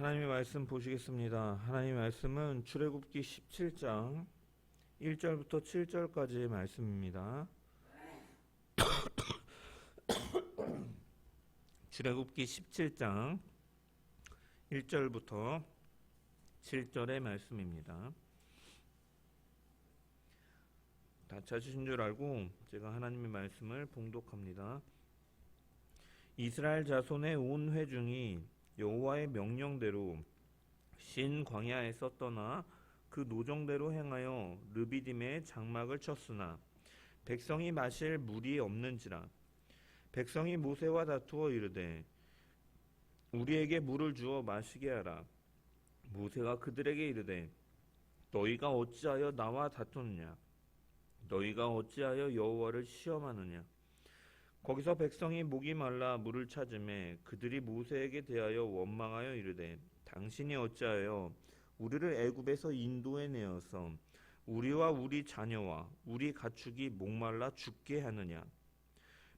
하나님의 말씀 보시겠습니다. 하나님의 말씀은 출애굽기 17장 1절부터 7절까지의 말씀입니다. 출애굽기 17장 1절부터 7절의 말씀입니다. 다 찾으신 줄 알고 제가 하나님의 말씀을 봉독합니다. 이스라엘 자손의 온 회중이 여호와의 명령대로 신 광야에서 떠나 그 노정대로 행하여 르비딤에 장막을 쳤으나 백성이 마실 물이 없는지라. 백성이 모세와 다투어 이르되 우리에게 물을 주어 마시게 하라. 모세가 그들에게 이르되 너희가 어찌하여 나와 다투느냐? 너희가 어찌하여 여호와를 시험하느냐? 거기서 백성이 목이 말라 물을 찾으매 그들이 모세에게 대하여 원망하여 이르되 당신이 어찌하여 우리를 애굽에서 인도해 내어서 우리와 우리 자녀와 우리 가축이 목말라 죽게 하느냐?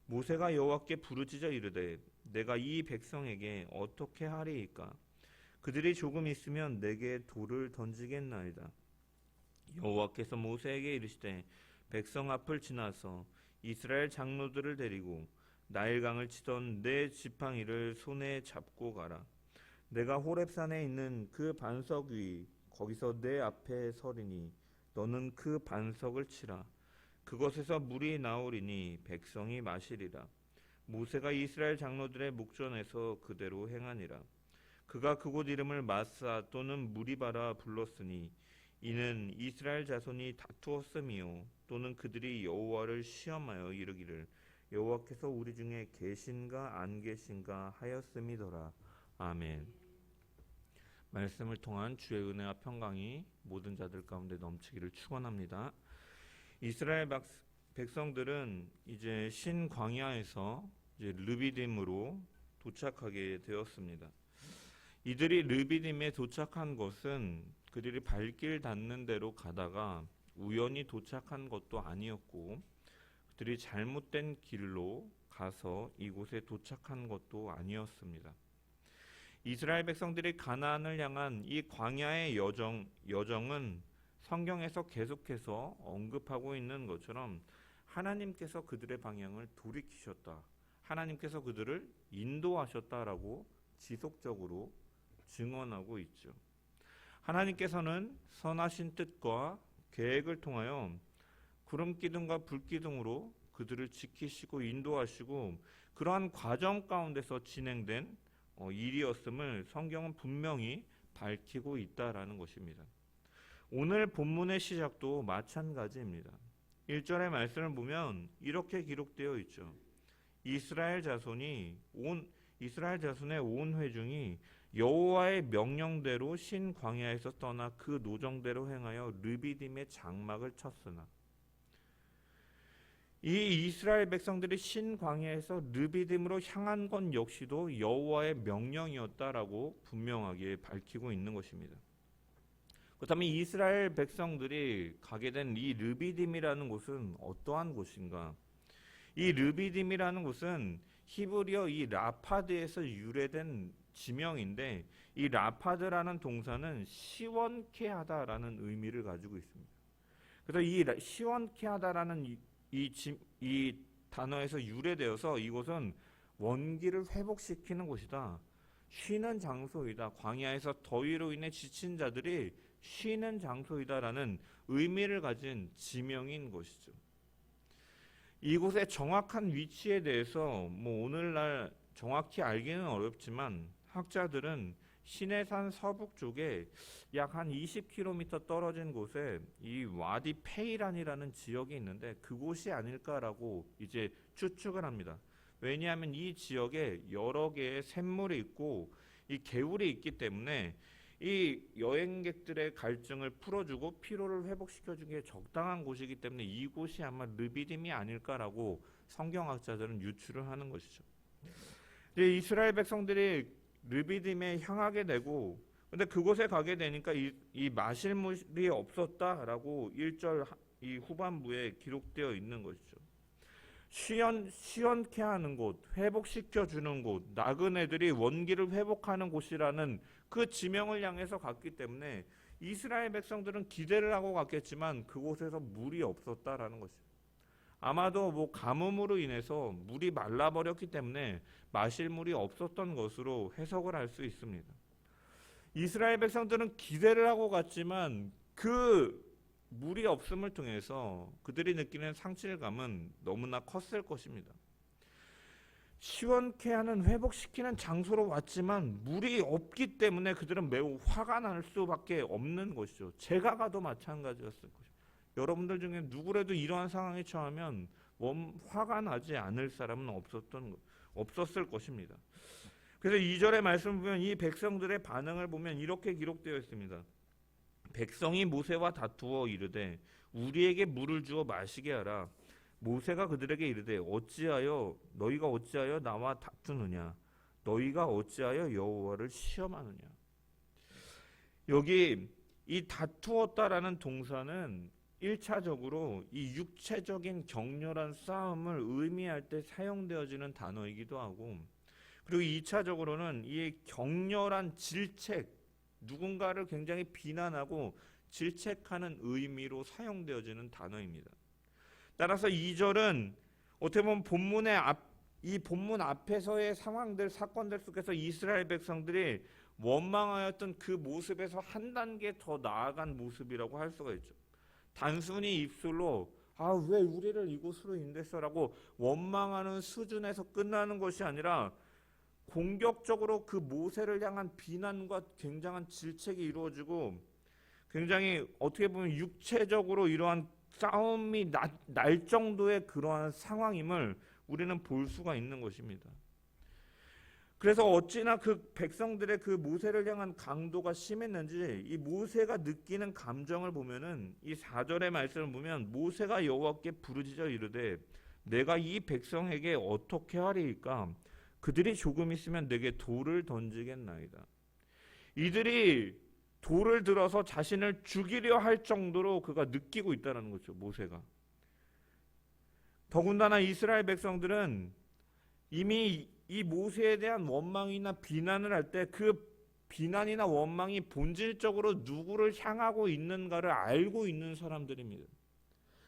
모세가 여호와께 부르짖어 이르되 내가 이 백성에게 어떻게 하리이까? 그들이 조금 있으면 내게 돌을 던지겠나이다. 여호와께서 모세에게 이르시되 백성 앞을 지나서 이스라엘 장로들을 데리고 나일강을 치던 내 지팡이를 손에 잡고 가라. 내가 호렙산에 있는 그 반석 위 거기서 내 앞에 서리니 너는 그 반석을 치라. 그것에서 물이 나오리니 백성이 마시리라. 모세가 이스라엘 장로들의 목전에서 그대로 행하니라. 그가 그곳 이름을 마사 또는 무리바라 불렀으니 이는 이스라엘 자손이 다투었음이요 또는 그들이 여호와를 시험하여 이르기를 여호와께서 우리 중에 계신가 안 계신가 하였음이더라. 아멘. 말씀을 통한 주의 은혜와 평강이 모든 자들 가운데 넘치기를 축원합니다. 이스라엘 백성들은 이제 신 광야에서 이제 르비딤으로 도착하게 되었습니다. 이들이 르비딤에 도착한 것은 그들이 발길 닿는 대로 가다가 우연히 도착한 것도 아니었고 그들이 잘못된 길로 가서 이곳에 도착한 것도 아니었습니다. 이스라엘 백성들이 가나안을 향한 이 광야의 여정은 성경에서 계속해서 언급하고 있는 것처럼 하나님께서 그들의 방향을 돌이키셨다. 하나님께서 그들을 인도하셨다라고 지속적으로 증언하고 있죠. 하나님께서는 선하신 뜻과 계획을 통하여 구름 기둥과 불 기둥으로 그들을 지키시고 인도하시고 그러한 과정 가운데서 진행된 일이었음을 성경은 분명히 밝히고 있다라는 것입니다. 오늘 본문의 시작도 마찬가지입니다. 1절의 말씀을 보면 이렇게 기록되어 있죠. 이스라엘 자손의 온 회중이 여호와의 명령대로 신 광야에서 떠나 그 노정대로 행하여 르비딤의 장막을 쳤으나. 이 이스라엘 백성들이 신 광야에서 르비딤으로 향한 건 역시도 여호와의 명령이었다라고 분명하게 밝히고 있는 것입니다. 그렇다면 이스라엘 백성들이 가게 된 이 르비딤이라는 곳은 어떠한 곳인가? 이 르비딤이라는 곳은 히브리어 이 라파드에서 유래된 지명인데 이 라파드라는 동사는 시원케 하다라는 의미를 가지고 있습니다. 그래서 이 시원케 하다라는 이 단어에서 유래되어서 이곳은 원기를 회복시키는 곳이다. 쉬는 장소이다. 광야에서 더위로 인해 지친 자들이 쉬는 장소이다라는 의미를 가진 지명인 것이죠. 이곳의 정확한 위치에 대해서 오늘날 정확히 알기는 어렵지만 학자들은 시내산 서북 쪽에 약 한 20km 떨어진 곳에 이 와디 페이란이라는 지역이 있는데 그곳이 아닐까라고 이제 추측을 합니다. 왜냐하면 이 지역에 여러 개의 샘물이 있고 이 개울이 있기 때문에 이 여행객들의 갈증을 풀어주고 피로를 회복시켜주기에 적당한 곳이기 때문에 이곳이 아마 르비딤이 아닐까라고 성경학자들은 유추를 하는 것이죠. 이제 이스라엘 백성들이 르비딤에 향하게 되고 근데 그곳에 가게 되니까 이 마실 물이 없었다라고 1절 이 후반부에 기록되어 있는 것이죠. 시원케 하는 곳, 회복시켜 주는 곳, 나그네들이 원기를 회복하는 곳이라는 그 지명을 향해서 갔기 때문에 이스라엘 백성들은 기대를 하고 갔겠지만 그곳에서 물이 없었다라는 것이죠. 아마도 가뭄으로 인해서 물이 말라버렸기 때문에 마실 물이 없었던 것으로 해석을 할 수 있습니다. 이스라엘 백성들은 기대를 하고 갔지만 그 물이 없음을 통해서 그들이 느끼는 상실감은 너무나 컸을 것입니다. 시원케 하는 회복시키는 장소로 왔지만 물이 없기 때문에 그들은 매우 화가 날 수밖에 없는 것이죠. 제가 가도 마찬가지였을 것입니다. 여러분들 중에 누구라도 이러한 상황에 처하면 화가 나지 않을 사람은 없었을 것입니다. 그래서 2절의 말씀을 보면 이 백성들의 반응을 보면 이렇게 기록되어 있습니다. 백성이 모세와 다투어 이르되 우리에게 물을 주어 마시게 하라. 모세가 그들에게 이르되 너희가 어찌하여 나와 다투느냐? 너희가 어찌하여 여호와를 시험하느냐? 여기 이 다투었다라는 동사는 1차적으로 이 육체적인 격렬한 싸움을 의미할 때 사용되어지는 단어이기도 하고, 그리고 2차적으로는 이 격렬한 질책, 누군가를 굉장히 비난하고 질책하는 의미로 사용되어지는 단어입니다. 따라서 2절은 어떻게 보면 이 본문 앞에서의 상황들, 사건들 속에서 이스라엘 백성들이 원망하였던 그 모습에서 한 단계 더 나아간 모습이라고 할 수가 있죠. 단순히 입술로 왜 우리를 이곳으로 인도했어라고 원망하는 수준에서 끝나는 것이 아니라 공격적으로 그 모세를 향한 비난과 굉장한 질책이 이루어지고, 굉장히 어떻게 보면 육체적으로 이러한 싸움이 날 정도의 그러한 상황임을 우리는 볼 수가 있는 것입니다. 그래서 어찌나 그 백성들의 그 모세를 향한 강도가 심했는지 이 모세가 느끼는 감정을 보면은 이 4절의 말씀을 보면 모세가 여호와께 부르짖어 이르되 내가 이 백성에게 어떻게 하리이까? 그들이 조금 있으면 내게 돌을 던지겠나이다. 이들이 돌을 들어서 자신을 죽이려 할 정도로 그가 느끼고 있다는 거죠. 모세가. 더군다나 이스라엘 백성들은 이미 이 모세에 대한 원망이나 비난을 할 때 그 비난이나 원망이 본질적으로 누구를 향하고 있는가를 알고 있는 사람들입니다.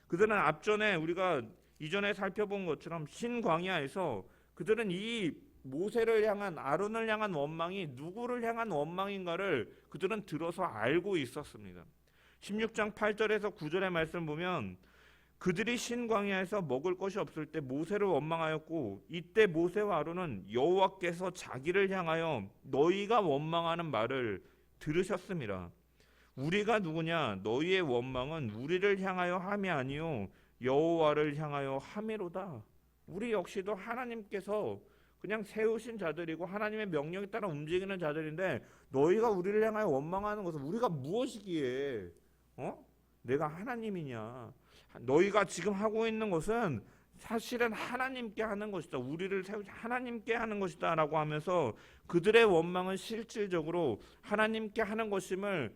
그들은 앞전에 우리가 이전에 살펴본 것처럼 신광야에서 그들은 이 모세를 향한, 아론을 향한 원망이 누구를 향한 원망인가를 그들은 들어서 알고 있었습니다. 16장 8절에서 9절의 말씀 보면 그들이 신광야에서 먹을 것이 없을 때 모세를 원망하였고 이때 모세와 아론은 여호와께서 자기를 향하여 너희가 원망하는 말을 들으셨습니다. 우리가 누구냐? 너희의 원망은 우리를 향하여 함이 아니요 여호와를 향하여 함이로다. 우리 역시도 하나님께서 그냥 세우신 자들이고 하나님의 명령에 따라 움직이는 자들인데 너희가 우리를 향하여 원망하는 것은 우리가 무엇이기에 내가 하나님이냐? 너희가 지금 하고 있는 것은 사실은 하나님께 하는 것이다. 우리를 세우신 하나님께 하는 것이다 라고 하면서 그들의 원망은 실질적으로 하나님께 하는 것임을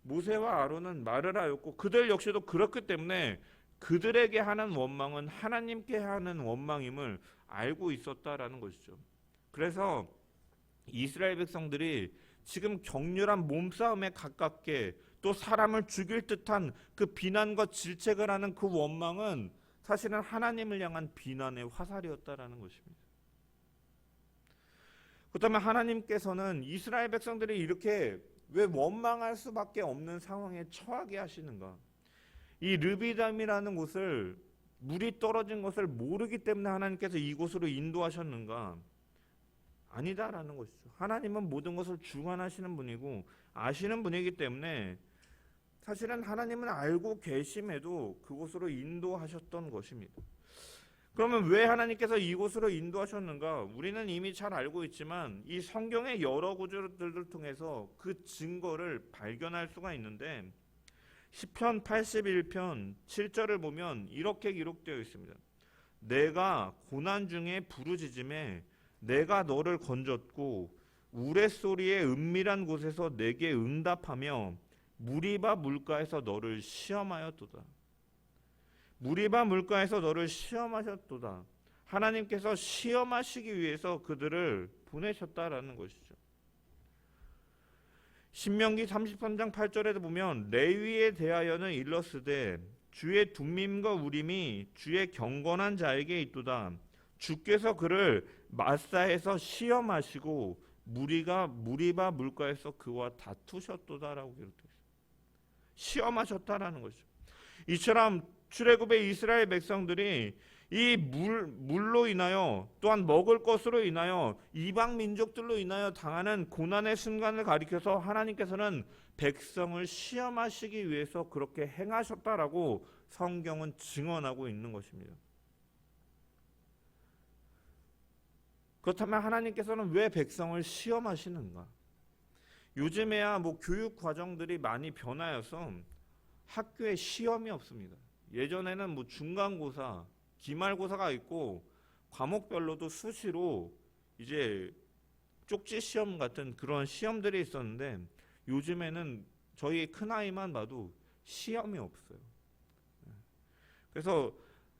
모세와 아론은 말을 하였고, 그들 역시도 그렇기 때문에 그들에게 하는 원망은 하나님께 하는 원망임을 알고 있었다라는 것이죠. 그래서 이스라엘 백성들이 지금 격렬한 몸싸움에 가깝게 또 사람을 죽일 듯한 그 비난과 질책을 하는 그 원망은 사실은 하나님을 향한 비난의 화살이었다라는 것입니다. 그렇다면 하나님께서는 이스라엘 백성들이 이렇게 왜 원망할 수밖에 없는 상황에 처하게 하시는가? 이 르비담이라는 곳을, 물이 떨어진 것을 모르기 때문에 하나님께서 이곳으로 인도하셨는가? 아니다라는 것이죠. 하나님은 모든 것을 주관하시는 분이고 아시는 분이기 때문에 사실은 하나님은 알고 계심에도 그곳으로 인도하셨던 것입니다. 그러면 왜 하나님께서 이곳으로 인도하셨는가? 우리는 이미 잘 알고 있지만 이 성경의 여러 구절들을 통해서 그 증거를 발견할 수가 있는데, 시편 81편 7절을 보면 이렇게 기록되어 있습니다. 내가 고난 중에 부르짖음에 내가 너를 건졌고 우레소리의 은밀한 곳에서 내게 응답하며 무리바 물가에서 너를 시험하였도다. 무리바 물가에서 너를 시험하셨도다. 하나님께서 시험하시기 위해서 그들을 보내셨다라는 것이죠. 신명기 33장 8절에도 보면 레위에 대하여는 일렀으되 주의 둠밈과 우림이 주의 경건한 자에게 있도다. 주께서 그를 마사에서 시험하시고 무리바 물가에서 그와 다투셨도다라고 기록되어 있습니다. 시험하셨다라는 것이죠. 이처럼 출애굽의 이스라엘 백성들이 이 물로 인하여 또한 먹을 것으로 인하여 이방 민족들로 인하여 당하는 고난의 순간을 가리켜서 하나님께서는 백성을 시험하시기 위해서 그렇게 행하셨다라고 성경은 증언하고 있는 것입니다. 그렇다면 하나님께서는 왜 백성을 시험하시는가? 요즘에야 교육 과정들이 많이 변하여서 학교에 시험이 없습니다. 예전에는 중간고사, 기말고사가 있고 과목별로도 수시로 이제 쪽지 시험 같은 그런 시험들이 있었는데 요즘에는 저희 큰아이만 봐도 시험이 없어요. 그래서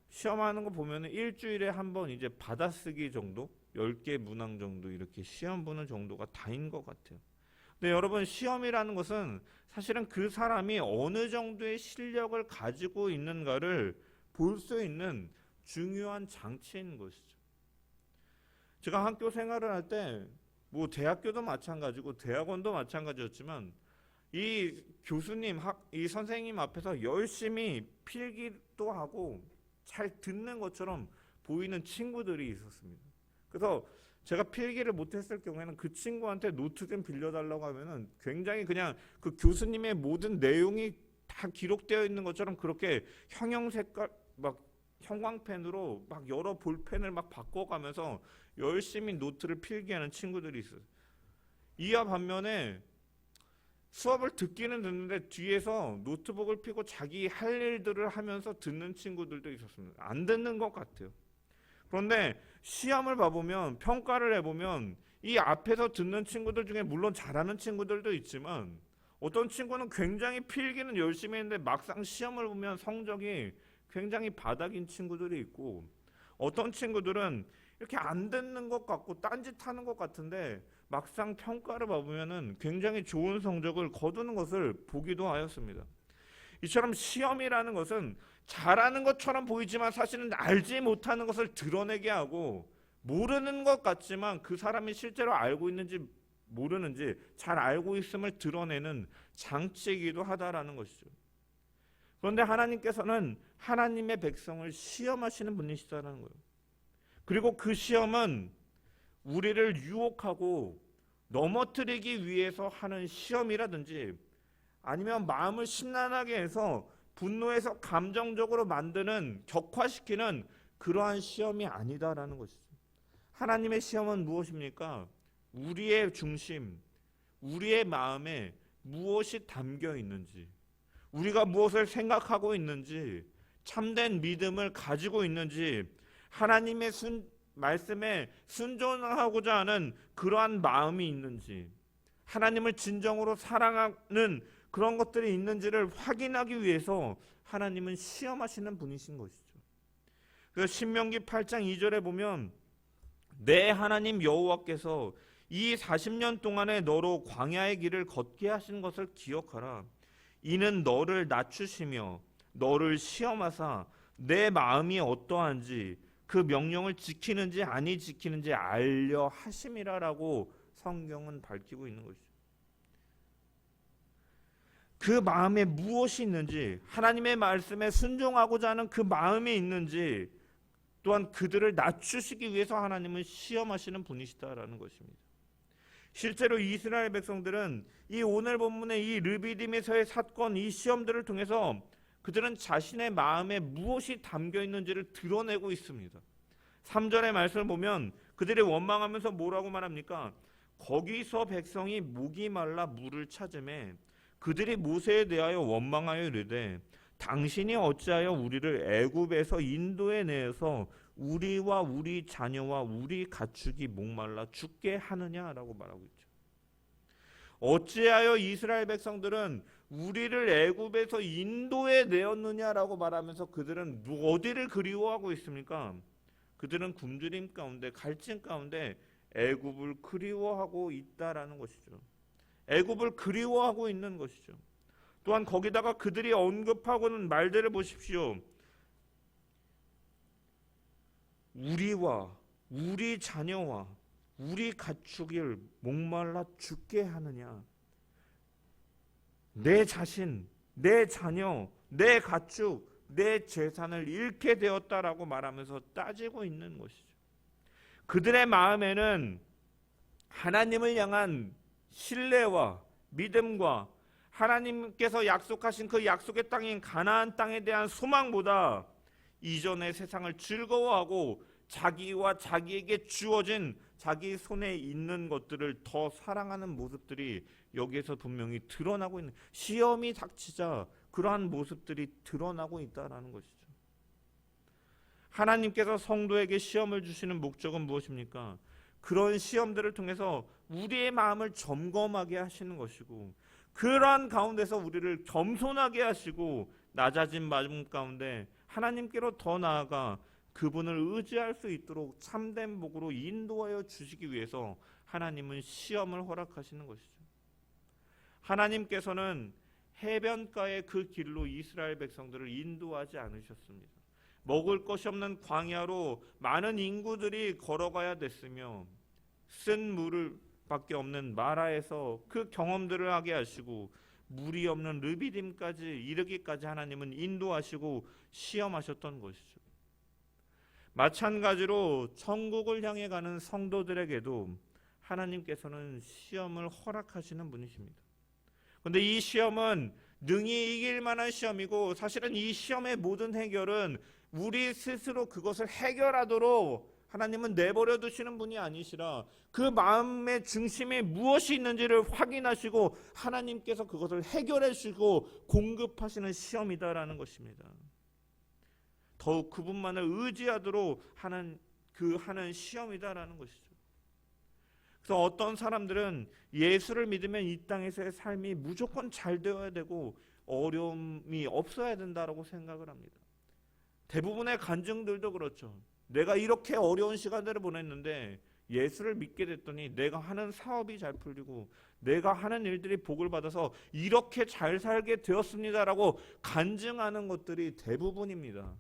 시험하는 거 보면은 일주일에 한 번 이제 받아쓰기 정도, 10개 문항 정도 이렇게 시험 보는 정도가 다인 것 같아요. 근데 여러분, 시험이라는 것은 사실은 그 사람이 어느 정도의 실력을 가지고 있는가를 볼 수 있는 중요한 장치인 것이죠. 제가 학교 생활을 할 때 대학교도 마찬가지고 대학원도 마찬가지였지만 이 교수님, 이 선생님 앞에서 열심히 필기도 하고 잘 듣는 것처럼 보이는 친구들이 있었습니다. 그래서 제가 필기를 못했을 경우에는 그 친구한테 노트 좀 빌려달라고 하면은 굉장히 그냥 그 교수님의 모든 내용이 다 기록되어 있는 것처럼 그렇게 형형색깔 형광펜으로 여러 볼펜을 바꿔가면서 열심히 노트를 필기하는 친구들이 있어요. 이와 반면에 수업을 듣기는 듣는데 뒤에서 노트북을 펴고 자기 할 일들을 하면서 듣는 친구들도 있었습니다. 안 듣는 것 같아요. 그런데 시험을 봐보면, 평가를 해보면 이 앞에서 듣는 친구들 중에 물론 잘하는 친구들도 있지만 어떤 친구는 굉장히 필기는 열심히 했는데 막상 시험을 보면 성적이 굉장히 바닥인 친구들이 있고, 어떤 친구들은 이렇게 안 듣는 것 같고 딴짓하는 것 같은데 막상 평가를 봐보면은 굉장히 좋은 성적을 거두는 것을 보기도 하였습니다. 이처럼 시험이라는 것은 잘하는 것처럼 보이지만 사실은 알지 못하는 것을 드러내게 하고, 모르는 것 같지만 그 사람이 실제로 알고 있는지 모르는지 잘 알고 있음을 드러내는 장치이기도 하다라는 것이죠. 그런데 하나님께서는 하나님의 백성을 시험하시는 분이시다는 거예요. 그리고 그 시험은 우리를 유혹하고 넘어뜨리기 위해서 하는 시험이라든지 아니면 마음을 심란하게 해서 분노해서 감정적으로 만드는, 격화시키는 그러한 시험이 아니다라는 것이죠. 하나님의 시험은 무엇입니까? 우리의 중심, 우리의 마음에 무엇이 담겨 있는지, 우리가 무엇을 생각하고 있는지, 참된 믿음을 가지고 있는지, 하나님의 말씀에 순종하고자 하는 그러한 마음이 있는지, 하나님을 진정으로 사랑하는 그런 것들이 있는지를 확인하기 위해서 하나님은 시험하시는 분이신 것이죠. 그래서 신명기 8장 2절에 보면 내 하나님 여호와께서 이 40년 동안에 너로 광야의 길을 걷게 하신 것을 기억하라. 이는 너를 낮추시며 너를 시험하사 내 마음이 어떠한지 그 명령을 지키는지 아니 지키는지 알려 하심이라라고 성경은 밝히고 있는 것이죠. 그 마음에 무엇이 있는지, 하나님의 말씀에 순종하고자 하는 그 마음이 있는지, 또한 그들을 낮추시기 위해서 하나님은 시험하시는 분이시다라는 것입니다. 실제로 이스라엘 백성들은 이 오늘 본문의 이 르비딤에서의 사건, 이 시험들을 통해서 그들은 자신의 마음에 무엇이 담겨 있는지를 드러내고 있습니다. 3절의 말씀을 보면 그들이 원망하면서 뭐라고 말합니까? 거기서 백성이 목이 말라 물을 찾으매 그들이 모세에 대하여 원망하여 이르되 당신이 어찌하여 우리를 애굽에서 인도에 내어서 우리와 우리 자녀와 우리 가축이 목말라 죽게 하느냐라고 말하고 있죠. 어찌하여 이스라엘 백성들은 우리를 애굽에서 인도에 내었느냐라고 말하면서 그들은 어디를 그리워하고 있습니까? 그들은 굶주림 가운데, 갈증 가운데 애굽을 그리워하고 있다라는 것이죠. 애굽을 그리워하고 있는 것이죠. 또한 거기다가 그들이 언급하고는 말들을 보십시오. 우리와 우리 자녀와 우리 가축을 목말라 죽게 하느냐. 내 자신, 내 자녀, 내 가축, 내 재산을 잃게 되었다라고 말하면서 따지고 있는 것이죠. 그들의 마음에는 하나님을 향한 신뢰와 믿음과 하나님께서 약속하신 그 약속의 땅인 가나안 땅에 대한 소망보다 이전의 세상을 즐거워하고 자기와 자기에게 주어진 자기 손에 있는 것들을 더 사랑하는 모습들이 여기에서 분명히 드러나고 있는, 시험이 닥치자 그러한 모습들이 드러나고 있다는 것이죠. 하나님께서 성도에게 시험을 주시는 목적은 무엇입니까? 그런 시험들을 통해서 우리의 마음을 점검하게 하시는 것이고, 그러한 가운데서 우리를 겸손하게 하시고 낮아진 마음 가운데 하나님께로 더 나아가 그분을 의지할 수 있도록 참된 복으로 인도하여 주시기 위해서 하나님은 시험을 허락하시는 것이죠. 하나님께서는 해변가의 그 길로 이스라엘 백성들을 인도하지 않으셨습니다. 먹을 것이 없는 광야로 많은 인구들이 걸어가야 됐으며 쓴 물을 밖에 없는 마라에서 그 경험들을 하게 하시고 물이 없는 르비딤까지 이르기까지 하나님은 인도하시고 시험하셨던 것이죠. 마찬가지로 천국을 향해 가는 성도들에게도 하나님께서는 시험을 허락하시는 분이십니다. 그런데 이 시험은 능히 이길 만한 시험이고, 사실은 이 시험의 모든 해결은 우리 스스로 그것을 해결하도록 하나님은 내버려 두시는 분이 아니시라 그 마음의 중심에 무엇이 있는지를 확인하시고 하나님께서 그것을 해결해 주시고 공급하시는 시험이다라는 것입니다. 더욱 그분만을 의지하도록 하는 시험이다라는 것이죠. 그래서 어떤 사람들은 예수를 믿으면 이 땅에서의 삶이 무조건 잘 되어야 되고 어려움이 없어야 된다라고 생각을 합니다. 대부분의 간증들도 그렇죠. 내가 이렇게 어려운 시간들을 보냈는데 예수를 믿게 됐더니 내가 하는 사업이 잘 풀리고 내가 하는 일들이 복을 받아서 이렇게 잘 살게 되었습니다라고 간증하는 것들이 대부분입니다.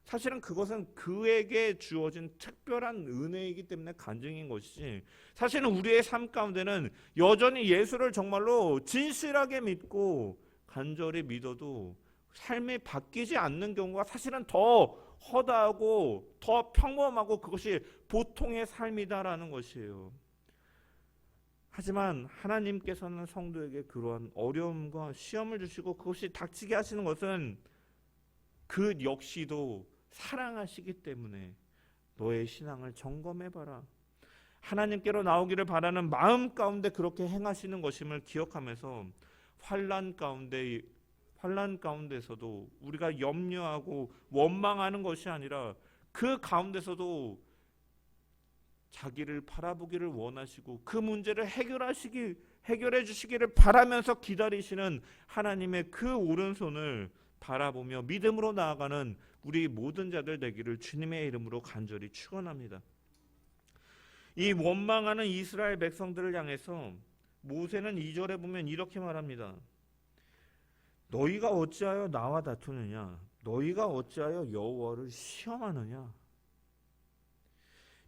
사실은 그것은 그에게 주어진 특별한 은혜이기 때문에 간증인 것이지, 사실은 우리의 삶 가운데는 여전히 예수를 정말로 진실하게 믿고 간절히 믿어도 삶이 바뀌지 않는 경우가 사실은 더 허다하고 더 평범하고 그것이 보통의 삶이다라는 것이에요. 하지만 하나님께서는 성도에게 그러한 어려움과 시험을 주시고 그것이 닥치게 하시는 것은 그 역시도 사랑하시기 때문에 너의 신앙을 점검해봐라, 하나님께로 나오기를 바라는 마음 가운데 그렇게 행하시는 것임을 기억하면서 환난 가운데서도 우리가 염려하고 원망하는 것이 아니라 그 가운데서도 자기를 바라보기를 원하시고 그 문제를 해결해 주시기를 바라면서 기다리시는 하나님의 그 오른손을 바라보며 믿음으로 나아가는 우리 모든 자들 되기를 주님의 이름으로 간절히 축원합니다. 이 원망하는 이스라엘 백성들을 향해서 모세는 2절에 보면 이렇게 말합니다. 너희가 어찌하여 나와 다투느냐? 너희가 어찌하여 여호와를 시험하느냐?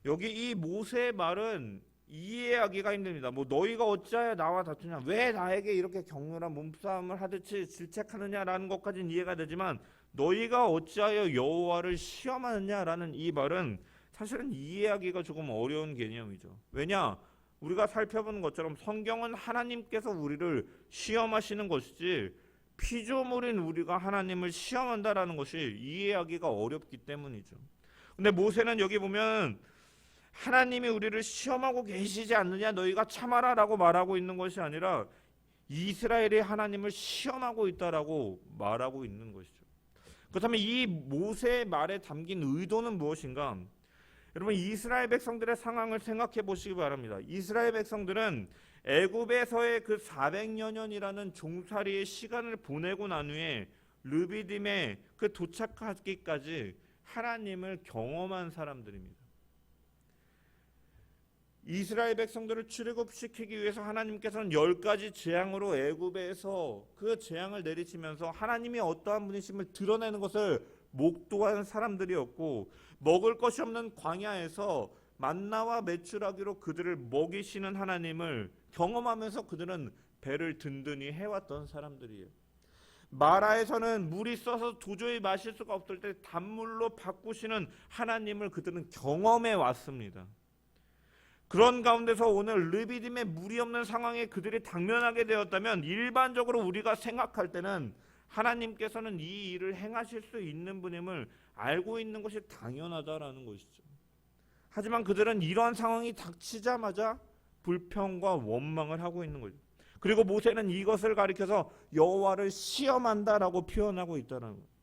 여기 이 모세의 말은 이해하기가 힘듭니다. 너희가 어찌하여 나와 다투냐? 왜 나에게 이렇게 격렬한 몸싸움을 하듯이 질책하느냐라는 것까지는 이해가 되지만 너희가 어찌하여 여호와를 시험하느냐라는 이 말은 사실은 이해하기가 조금 어려운 개념이죠. 왜냐? 우리가 살펴보는 것처럼 성경은 하나님께서 우리를 시험하시는 것이지 피조물인 우리가 하나님을 시험한다라는 것이 이해하기가 어렵기 때문이죠. 근데 모세는 여기 보면 하나님이 우리를 시험하고 계시지 않느냐, 너희가 참아라라고 말하고 있는 것이 아니라 이스라엘이 하나님을 시험하고 있다라고 말하고 있는 것이죠. 그렇다면 이 모세의 말에 담긴 의도는 무엇인가? 여러분, 이스라엘 백성들의 상황을 생각해 보시기 바랍니다. 이스라엘 백성들은 애굽에서의 그 400여 년이라는 종살이의 시간을 보내고 난 후에 르비딤에 그 도착하기까지 하나님을 경험한 사람들입니다. 이스라엘 백성들을 출애굽시키기 위해서 하나님께서는 10가지 재앙으로 애굽에서 그 재앙을 내리시면서 하나님이 어떠한 분이심을 드러내는 것을 목도한 사람들이었고, 먹을 것이 없는 광야에서 만나와 메추라기로 그들을 먹이시는 하나님을 경험하면서 그들은 배를 든든히 해왔던 사람들이에요. 마라에서는 물이 써서 도저히 마실 수가 없을 때 단물로 바꾸시는 하나님을 그들은 경험해 왔습니다. 그런 가운데서 오늘 르비딤에 물이 없는 상황에 그들이 당면하게 되었다면, 일반적으로 우리가 생각할 때는 하나님께서는 이 일을 행하실 수 있는 분임을 알고 있는 것이 당연하다라는 것이죠. 하지만 그들은 이러한 상황이 닥치자마자 불평과 원망을 하고 있는 거죠. 그리고 모세는 이것을 가리켜서 여호와를 시험한다라고 표현하고 있다는 거예요.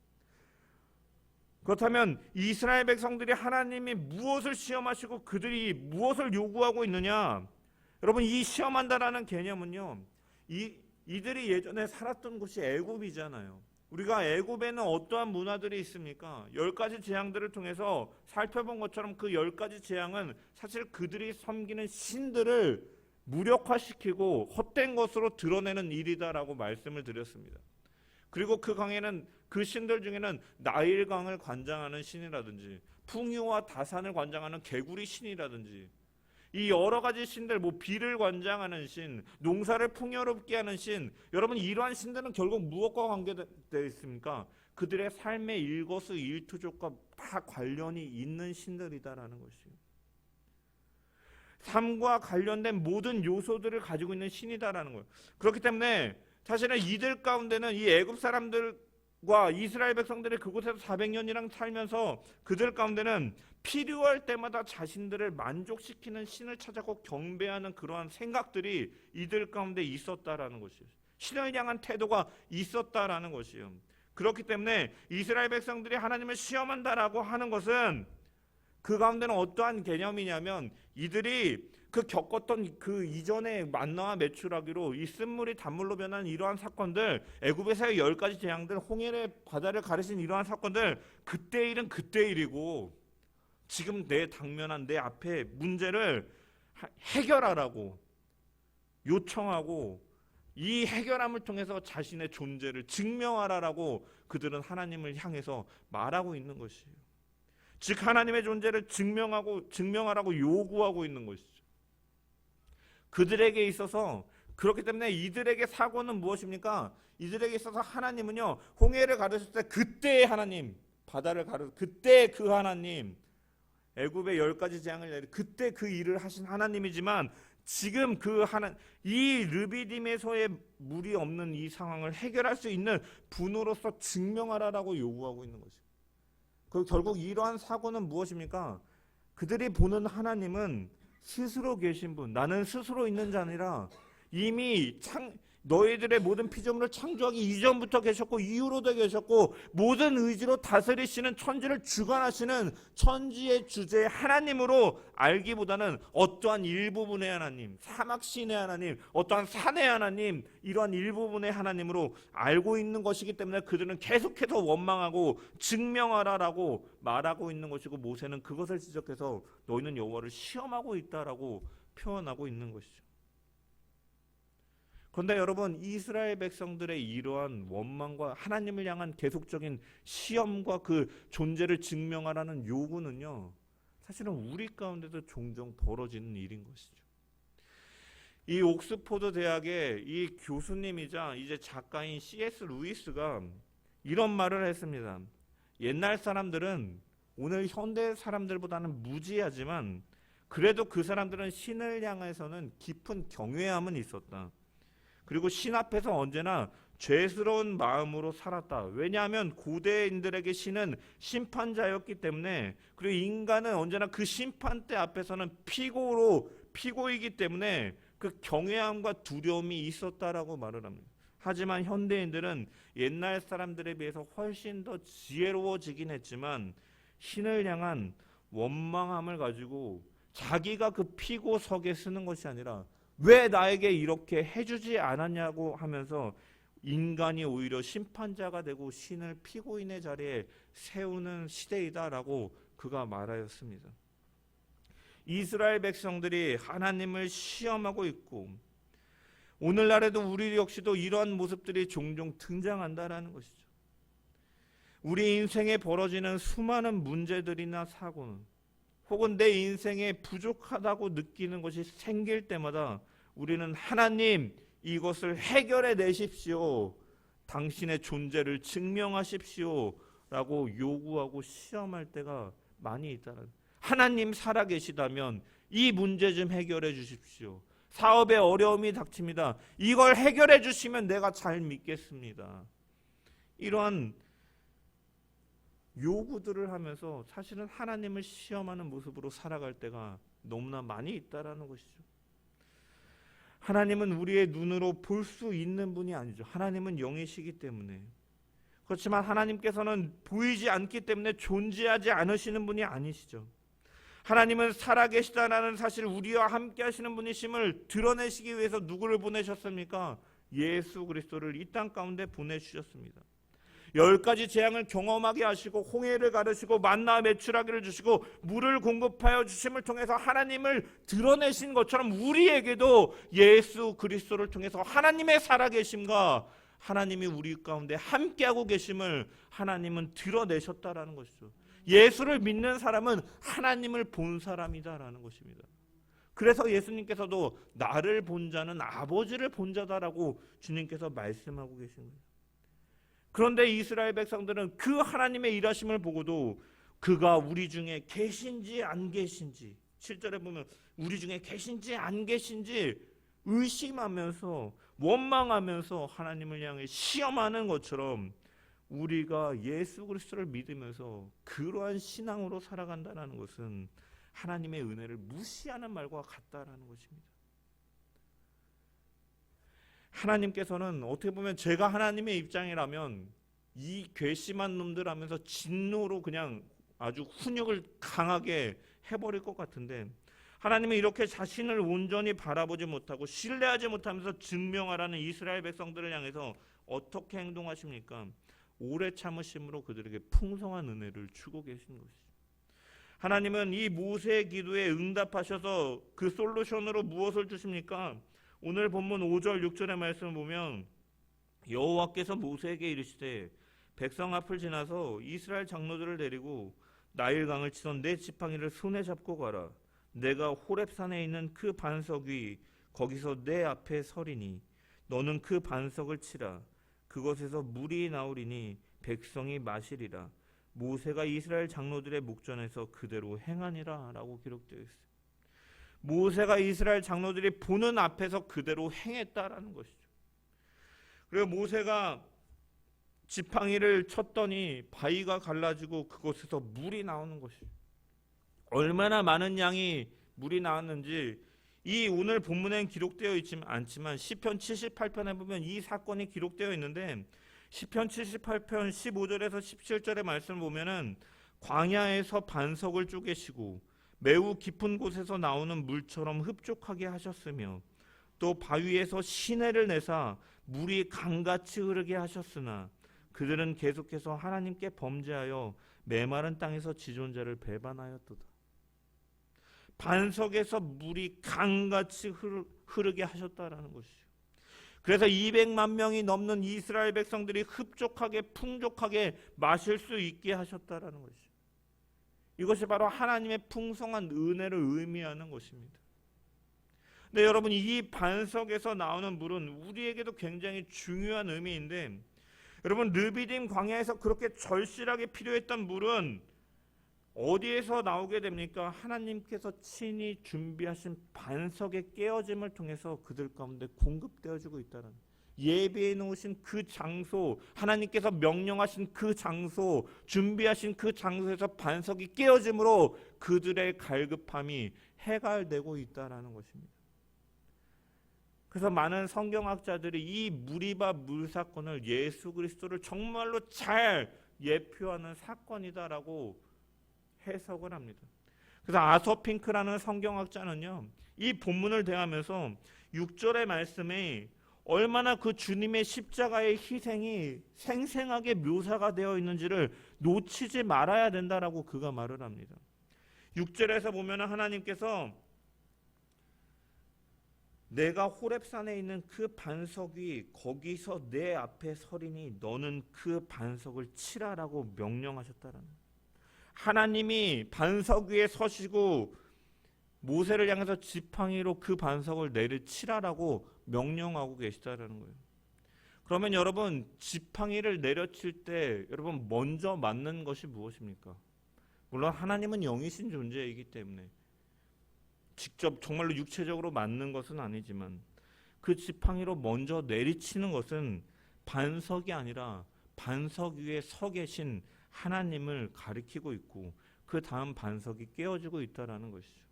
그렇다면 이스라엘 백성들이 하나님이 무엇을 시험하시고 그들이 무엇을 요구하고 있느냐? 여러분, 이 시험한다라는 개념은요, 이들이 예전에 살았던 곳이 애굽이잖아요. 우리가 애굽에는 어떠한 문화들이 있습니까? 10가지 재앙들을 통해서 살펴본 것처럼 그 10가지 재앙은 사실 그들이 섬기는 신들을 무력화시키고 헛된 것으로 드러내는 일이다라고 말씀을 드렸습니다. 그리고 그 강에는 그 신들 중에는 나일강을 관장하는 신이라든지 풍요와 다산을 관장하는 개구리 신이라든지 이 여러 가지 신들, 비를 관장하는 신, 농사를 풍요롭게 하는 신, 여러분 이러한 신들은 결국 무엇과 관계되어 있습니까? 그들의 삶의 일거수일투족과 다 관련이 있는 신들이다라는 것이에요. 삶과 관련된 모든 요소들을 가지고 있는 신이다라는 거예요. 그렇기 때문에 사실은 이들 가운데는 이 애굽 사람들과 이스라엘 백성들이 그곳에서 400년이랑 살면서 그들 가운데는 필요할 때마다 자신들을 만족시키는 신을 찾아고 경배하는 그러한 생각들이 이들 가운데 있었다라는 것이에요. 신을 향한 태도가 있었다라는 것이에요. 그렇기 때문에 이스라엘 백성들이 하나님을 시험한다라고 하는 것은 그 가운데는 어떠한 개념이냐면, 이들이 그 겪었던 그 이전의 만나와 메추라기로 이 쓴물이 단물로 변하는 이러한 사건들, 애굽에서의 10가지 재앙들, 홍해의 바다를 가르친 이러한 사건들, 그때 일은 그때 일이고 지금 내 당면한 내 앞에 문제를 해결하라고 요청하고 이 해결함을 통해서 자신의 존재를 증명하라라고 그들은 하나님을 향해서 말하고 있는 것이에요. 즉 하나님의 존재를 증명하라고 요구하고 있는 것이죠. 그들에게 있어서, 그렇기 때문에 이들에게 사고는 무엇입니까? 이들에게 있어서 하나님은요, 홍해를 가르칠 때 그때의 하나님, 바다를 가르칠 그때 그 하나님, 애굽의 10가지 재앙을 내리 그때 그 일을 하신 하나님이지만, 지금 이 르비딤에서의 물이 없는 이 상황을 해결할 수 있는 분으로서 증명하라라고 요구하고 있는 것이죠. 결국 이러한 사고는 무엇입니까? 그들이 보는 하나님은 스스로 계신 분, 나는 스스로 있는 자 아니라 이미 너희들의 모든 피조물을 창조하기 이전부터 계셨고 이후로도 계셨고 모든 의지로 다스리시는 천지를 주관하시는 천지의 주제 하나님으로 알기보다는 어떠한 일부분의 하나님, 사막신의 하나님, 어떠한 산의 하나님, 이러한 일부분의 하나님으로 알고 있는 것이기 때문에 그들은 계속해서 원망하고 증명하라라고 말하고 있는 것이고, 모세는 그것을 지적해서 너희는 여호와를 시험하고 있다라고 표현하고 있는 것이죠. 그런데 여러분, 이스라엘 백성들의 이러한 원망과 하나님을 향한 계속적인 시험과 그 존재를 증명하라는 요구는요, 사실은 우리 가운데도 종종 벌어지는 일인 것이죠. 이 옥스포드 대학의 이 교수님이자 이제 작가인 C.S. 루이스가 이런 말을 했습니다. 옛날 사람들은 오늘 현대 사람들보다는 무지하지만 그래도 그 사람들은 신을 향해서는 깊은 경외함은 있었다. 그리고 신 앞에서 언제나 죄스러운 마음으로 살았다. 왜냐하면 고대인들에게 신은 심판자였기 때문에, 그리고 인간은 언제나 그 심판대 앞에서는 피고이기 때문에 그 경외함과 두려움이 있었다라고 말을 합니다. 하지만 현대인들은 옛날 사람들에 비해서 훨씬 더 지혜로워지긴 했지만 신을 향한 원망함을 가지고 자기가 그 피고석에 쓰는 것이 아니라 왜 나에게 이렇게 해주지 않았냐고 하면서 인간이 오히려 심판자가 되고 신을 피고인의 자리에 세우는 시대이다라고 그가 말하였습니다. 이스라엘 백성들이 하나님을 시험하고 있고 오늘날에도 우리 역시도 이러한 모습들이 종종 등장한다라는 것이죠. 우리 인생에 벌어지는 수많은 문제들이나 사고는 혹은 내 인생에 부족하다고 느끼는 것이 생길 때마다 우리는 하나님 이것을 해결해 내십시오. 당신의 존재를 증명하십시오. 라고 요구하고 시험할 때가 많이 있다는. 하나님 살아계시다면 이 문제 좀 해결해 주십시오. 사업에 어려움이 닥칩니다. 이걸 해결해 주시면 내가 잘 믿겠습니다. 이러한 요구들을 하면서 사실은 하나님을 시험하는 모습으로 살아갈 때가 너무나 많이 있다라는 것이죠. 하나님은 우리의 눈으로 볼 수 있는 분이 아니죠. 하나님은 영이시기 때문에. 그렇지만 하나님께서는 보이지 않기 때문에 존재하지 않으시는 분이 아니시죠. 하나님은 살아계시다라는 사실, 우리와 함께 하시는 분이심을 드러내시기 위해서 누구를 보내셨습니까? 예수 그리스도를 이 땅 가운데 보내주셨습니다. 10가지 재앙을 경험하게 하시고 홍해를 가르시고 만나 메추라기를 주시고 물을 공급하여 주심을 통해서 하나님을 드러내신 것처럼 우리에게도 예수 그리스도를 통해서 하나님의 살아계심과 하나님이 우리 가운데 함께하고 계심을 하나님은 드러내셨다라는 것이죠. 예수를 믿는 사람은 하나님을 본 사람이다라는 것입니다. 그래서 예수님께서도 나를 본 자는 아버지를 본 자다라고 주님께서 말씀하고 계신 거예요. 그런데 이스라엘 백성들은 그 하나님의 일하심을 보고도 그가 우리 중에 계신지 안 계신지, 7절에 보면 우리 중에 계신지 안 계신지 의심하면서 원망하면서 하나님을 향해 시험하는 것처럼 우리가 예수 그리스도를 믿으면서 그러한 신앙으로 살아간다는 것은 하나님의 은혜를 무시하는 말과 같다라는 것입니다. 하나님께서는 어떻게 보면 제가 하나님의 입장이라면 이 괘씸한 놈들 하면서 진노로 그냥 아주 훈육을 강하게 해버릴 것 같은데, 하나님은 이렇게 자신을 온전히 바라보지 못하고 신뢰하지 못하면서 증명하라는 이스라엘 백성들을 향해서 어떻게 행동하십니까? 오래 참으심으로 그들에게 풍성한 은혜를 주고 계신 것이죠. 하나님은 이 모세의 기도에 응답하셔서 그 솔루션으로 무엇을 주십니까? 오늘 본문 5절 6절의 말씀을 보면 여호와께서 모세에게 이르시되 백성 앞을 지나서 이스라엘 장로들을 데리고 나일강을 치던 내 지팡이를 손에 잡고 가라. 내가 호렙산에 있는 그 반석 위 거기서 내 앞에 서리니 너는 그 반석을 치라. 그것에서 물이 나오리니 백성이 마시리라. 모세가 이스라엘 장로들의 목전에서 그대로 행하니라 라고 기록되어 있어요. 모세가 이스라엘 장로들이 보는 앞에서 그대로 행했다라는 것이죠. 그리고 모세가 지팡이를 쳤더니 바위가 갈라지고 그곳에서 물이 나오는 것이죠. 얼마나 많은 양이 물이 나왔는지 이 오늘 본문엔 기록되어 있지 않지만 시편 78편에 보면 이 사건이 기록되어 있는데, 시편 78편 15절에서 17절의 말씀을 보면은 광야에서 반석을 쪼개시고 매우 깊은 곳에서 나오는 물처럼 흡족하게 하셨으며 또 바위에서 시내를 내사 물이 강같이 흐르게 하셨으나 그들은 계속해서 하나님께 범죄하여 메마른 땅에서 지존자를 배반하였도다. 반석에서 물이 강같이 흐르게 하셨다라는 것이죠. 그래서 200만 명이 넘는 이스라엘 백성들이 흡족하게 풍족하게 마실 수 있게 하셨다라는 것이죠. 이것이 바로 하나님의 풍성한 은혜를 의미하는 것입니다. 근데 여러분, 이 반석에서 나오는 물은 우리에게도 굉장히 중요한 의미인데, 여러분 르비딤 광야에서 그렇게 절실하게 필요했던 물은 어디에서 나오게 됩니까? 하나님께서 친히 준비하신 반석의 깨어짐을 통해서 그들 가운데 공급되어지고 있다는, 예비해 놓으신 그 장소, 하나님께서 명령하신 그 장소, 준비하신 그 장소에서 반석이 깨어짐으로 그들의 갈급함이 해갈되고 있다는 것입니다. 그래서 많은 성경학자들이 이 무리바 물 사건을 예수 그리스도를 정말로 잘 예표하는 사건이다라고 해석을 합니다. 그래서 아서 핑크라는 성경학자는요, 이 본문을 대하면서 6절의 말씀에 얼마나 그 주님의 십자가의 희생이 생생하게 묘사가 되어 있는지를 놓치지 말아야 된다라고 그가 말을 합니다. 6절에서 보면 하나님께서 내가 호렙산에 있는 그 반석 위 거기서 내 앞에 서리니 너는 그 반석을 치라라고 명령하셨다라는 거예요. 하나님이 반석 위에 서시고 모세를 향해서 지팡이로 그 반석을 내려치라라고 명령하고 계시다라는 거예요. 그러면 여러분, 지팡이를 내려칠 때 여러분 먼저 맞는 것이 무엇입니까? 물론 하나님은 영이신 존재이기 때문에 직접 정말로 육체적으로 맞는 것은 아니지만 그 지팡이로 먼저 내리치는 것은 반석이 아니라 반석 위에 서 계신 하나님을 가리키고 있고 그 다음 반석이 깨어지고 있다라는 것이죠.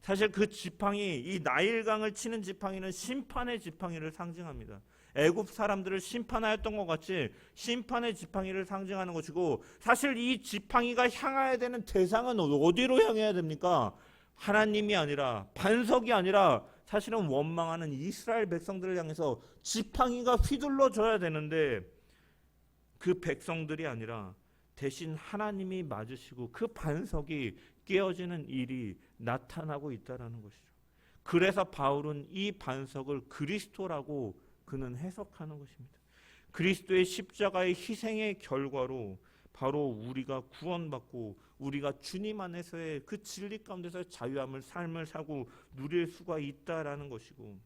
사실 그 지팡이, 이 나일강을 치는 지팡이는 심판의 지팡이를 상징합니다. 애굽 사람들을 심판하였던 것 같이 심판의 지팡이를 상징하는 것이고, 사실 이 지팡이가 향해야 되는 대상은 어디로 향해야 됩니까? 하나님이 아니라, 반석이 아니라 사실은 원망하는 이스라엘 백성들을 향해서 지팡이가 휘둘러져야 되는데 그 백성들이 아니라 대신 하나님이 맞으시고 그 반석이 깨어지는 일이 나타나고 있다는 것이죠. 그래서 바울은 이 반석을 그리스도라고 그는 해석하는 것입니다. 그리스도의 십자가의 희생의 결과로 바로 우리가 구원받고 우리가 주님 안에서의 그 진리 가운데서 자유함을 삶을 사고 누릴 수가 있다라는 것이고,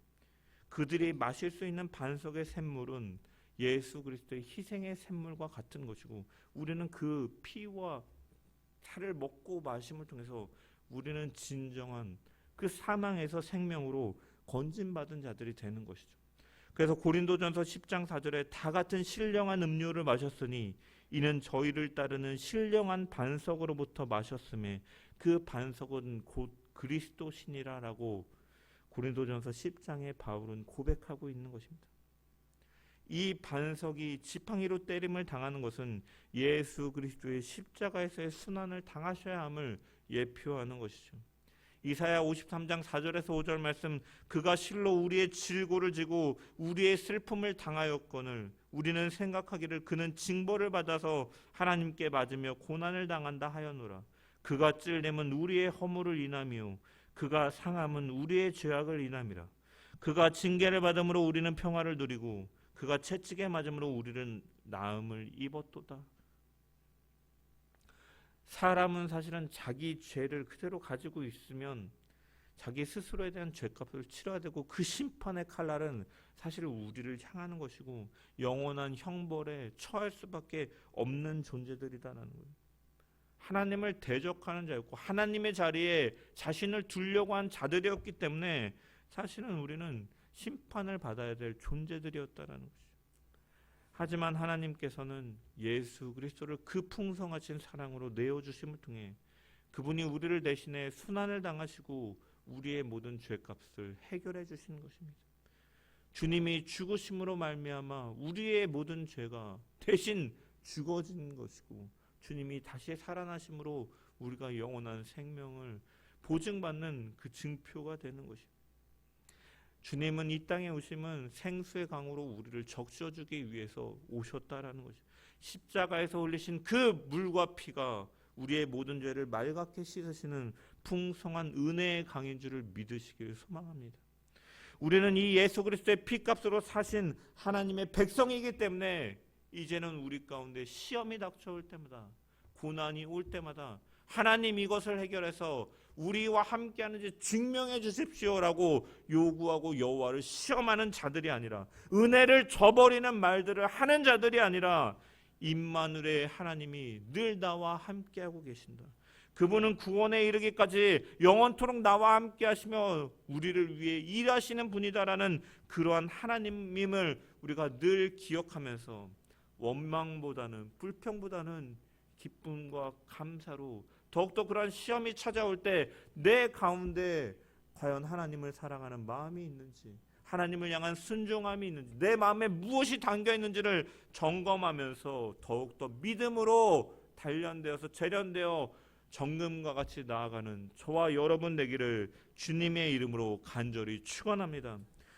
그들이 마실 수 있는 반석의 샘물은 예수 그리스도의 희생의 샘물과 같은 것이고, 우리는 그 피와 살을 먹고 마심을 통해서 우리는 진정한 그 사망에서 생명으로 건진받은 자들이 되는 것이죠. 그래서 고린도전서 10장 4절에 다 같은 신령한 음료를 마셨으니 이는 저희를 따르는 신령한 반석으로부터 마셨음에 그 반석은 곧 그리스도시니라라고 고린도전서 10장에 바울은 고백하고 있는 것입니다. 이 반석이 지팡이로 때림을 당하는 것은 예수 그리스도의 십자가에서의 순환을 당하셔야 함을 예표하는 것이죠. 이사야 53장 4절에서 5절 말씀, 그가 실로 우리의 질고를 지고 우리의 슬픔을 당하였거늘 우리는 생각하기를 그는 징벌을 받아서 하나님께 맞으며 고난을 당한다 하였노라. 그가 찔림은 우리의 허물을 인하며 그가 상함은 우리의 죄악을 인함이라. 그가 징계를 받음으로 우리는 평화를 누리고 그가 채찍에 맞음으로 우리는 나음을 입었도다. 사람은 사실은 자기 죄를 그대로 가지고 있으면 자기 스스로에 대한 죄값을 치러야 되고, 그 심판의 칼날은 사실 우리를 향하는 것이고 영원한 형벌에 처할 수밖에 없는 존재들이다라는 거예요. 하나님을 대적하는 자였고 하나님의 자리에 자신을 두려고 한 자들이었기 때문에 사실은 우리는 심판을 받아야 될 존재들이었다라는 것이죠. 하지만 하나님께서는 예수 그리스도를 그 풍성하신 사랑으로 내어주심을 통해 그분이 우리를 대신해 순환을 당하시고 우리의 모든 죄값을 해결해 주신 것입니다. 주님이 죽으심으로 말미암아 우리의 모든 죄가 대신 죽어진 것이고, 주님이 다시 살아나심으로 우리가 영원한 생명을 보증받는 그 증표가 되는 것입니다. 주님은 이 땅에 오심은 생수의 강으로 우리를 적셔주기 위해서 오셨다라는 것이죠. 십자가에서 흘리신 그 물과 피가 우리의 모든 죄를 맑게 씻으시는 풍성한 은혜의 강인 줄을 믿으시길 소망합니다. 우리는 이 예수 그리스도의 피값으로 사신 하나님의 백성이기 때문에 이제는 우리 가운데 시험이 닥쳐올 때마다, 고난이 올 때마다 하나님 이것을 해결해서 우리와 함께하는지 증명해 주십시오라고 요구하고 여호와를 시험하는 자들이 아니라, 은혜를 저버리는 말들을 하는 자들이 아니라, 임마누엘의 하나님이 늘 나와 함께하고 계신다. 그분은 구원에 이르기까지 영원토록 나와 함께하시며 우리를 위해 일하시는 분이다라는 그러한 하나님임을 우리가 늘 기억하면서 원망보다는, 불평보다는 기쁨과 감사로 더욱더 그러한 시험이 찾아올 때 내 가운데 과연 하나님을 사랑하는 마음이 있는지, 하나님을 향한 순종함이 있는지, 내 마음에 무엇이 담겨 있는지를 점검하면서 더욱더 믿음으로 단련되어서 재련되어 정금과 같이 나아가는 저와 여러분 되기를 주님의 이름으로 간절히 축원합니다.